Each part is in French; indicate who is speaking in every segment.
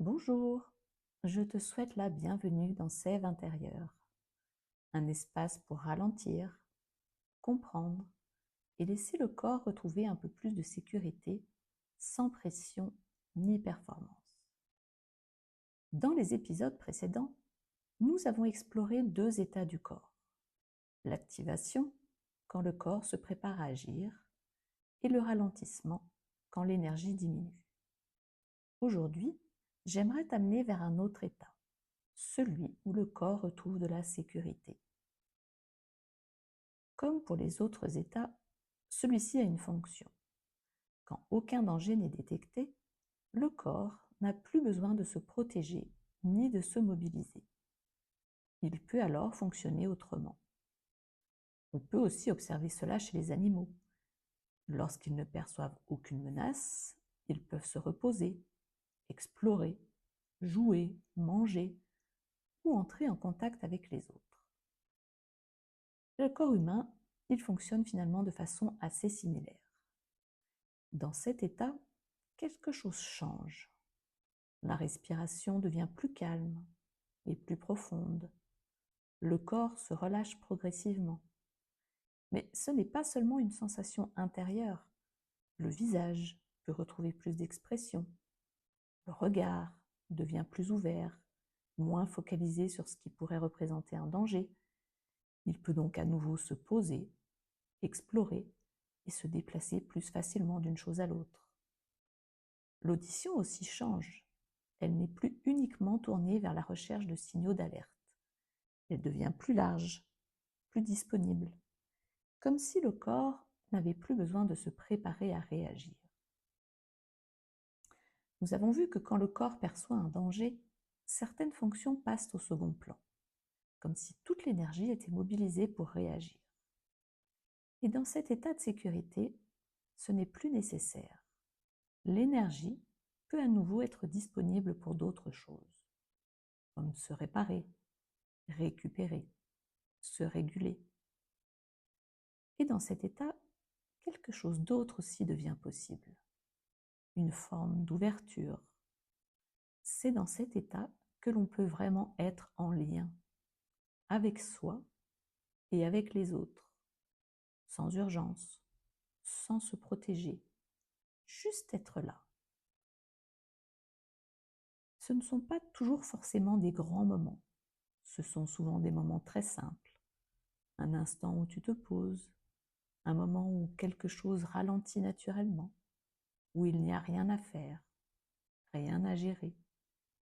Speaker 1: Bonjour, je te souhaite la bienvenue dans Sève intérieure, un espace pour ralentir, comprendre et laisser le corps retrouver un peu plus de sécurité sans pression ni performance. Dans les épisodes précédents, nous avons exploré deux états du corps. L'activation, quand le corps se prépare à agir, et le ralentissement, quand l'énergie diminue. Aujourd'hui, j'aimerais t'amener vers un autre état, celui où le corps retrouve de la sécurité. Comme pour les autres états, celui-ci a une fonction. Quand aucun danger n'est détecté, le corps n'a plus besoin de se protéger ni de se mobiliser. Il peut alors fonctionner autrement. On peut aussi observer cela chez les animaux. Lorsqu'ils ne perçoivent aucune menace, ils peuvent se reposer, explorer, jouer, manger ou entrer en contact avec les autres. Le corps humain, il fonctionne finalement de façon assez similaire. Dans cet état, quelque chose change. La respiration devient plus calme et plus profonde. Le corps se relâche progressivement. Mais ce n'est pas seulement une sensation intérieure. Le visage peut retrouver plus d'expression. Le regard devient plus ouvert, moins focalisé sur ce qui pourrait représenter un danger. Il peut donc à nouveau se poser, explorer et se déplacer plus facilement d'une chose à l'autre. L'audition aussi change. Elle n'est plus uniquement tournée vers la recherche de signaux d'alerte. Elle devient plus large, plus disponible, comme si le corps n'avait plus besoin de se préparer à réagir. Nous avons vu que quand le corps perçoit un danger, certaines fonctions passent au second plan, comme si toute l'énergie était mobilisée pour réagir. Et dans cet état de sécurité, ce n'est plus nécessaire. L'énergie peut à nouveau être disponible pour d'autres choses, comme se réparer, récupérer, se réguler. Et dans cet état, quelque chose d'autre aussi devient possible, une forme d'ouverture. C'est dans cet état que l'on peut vraiment être en lien avec soi et avec les autres, sans urgence, sans se protéger, juste être là. Ce ne sont pas toujours forcément des grands moments, ce sont souvent des moments très simples, un instant où tu te poses, un moment où quelque chose ralentit naturellement, où il n'y a rien à faire, rien à gérer,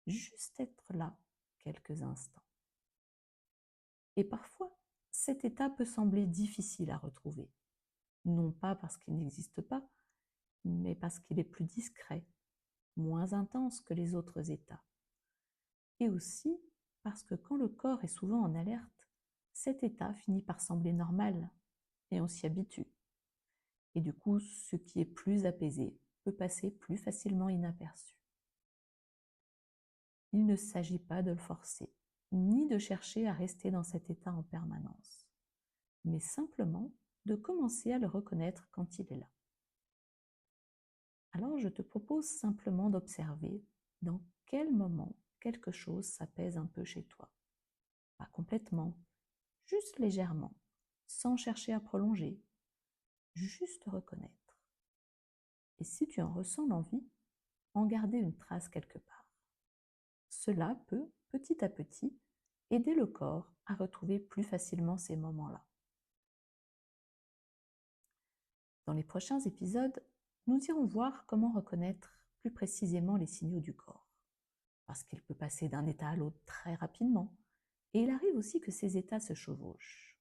Speaker 1: juste être là quelques instants. Et parfois, cet état peut sembler difficile à retrouver, non pas parce qu'il n'existe pas, mais parce qu'il est plus discret, moins intense que les autres états. Et aussi parce que quand le corps est souvent en alerte, cet état finit par sembler normal et on s'y habitue. Et du coup, ce qui est plus apaisé peut passer plus facilement inaperçu. Il ne s'agit pas de le forcer, ni de chercher à rester dans cet état en permanence, mais simplement de commencer à le reconnaître quand il est là. Alors je te propose simplement d'observer dans quel moment quelque chose s'apaise un peu chez toi. Pas complètement, juste légèrement, sans chercher à prolonger, juste reconnaître. Et si tu en ressens l'envie, en garder une trace quelque part. Cela peut, petit à petit, aider le corps à retrouver plus facilement ces moments-là. Dans les prochains épisodes, nous irons voir comment reconnaître plus précisément les signaux du corps, parce qu'il peut passer d'un état à l'autre très rapidement, et il arrive aussi que ces états se chevauchent.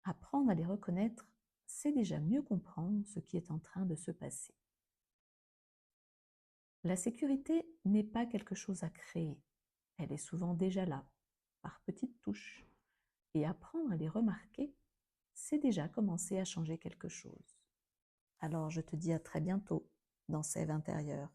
Speaker 1: Apprendre à les reconnaître, c'est déjà mieux comprendre ce qui est en train de se passer. La sécurité n'est pas quelque chose à créer, elle est souvent déjà là, par petites touches, et apprendre à les remarquer, c'est déjà commencer à changer quelque chose. Alors je te dis à très bientôt dans Sève intérieure.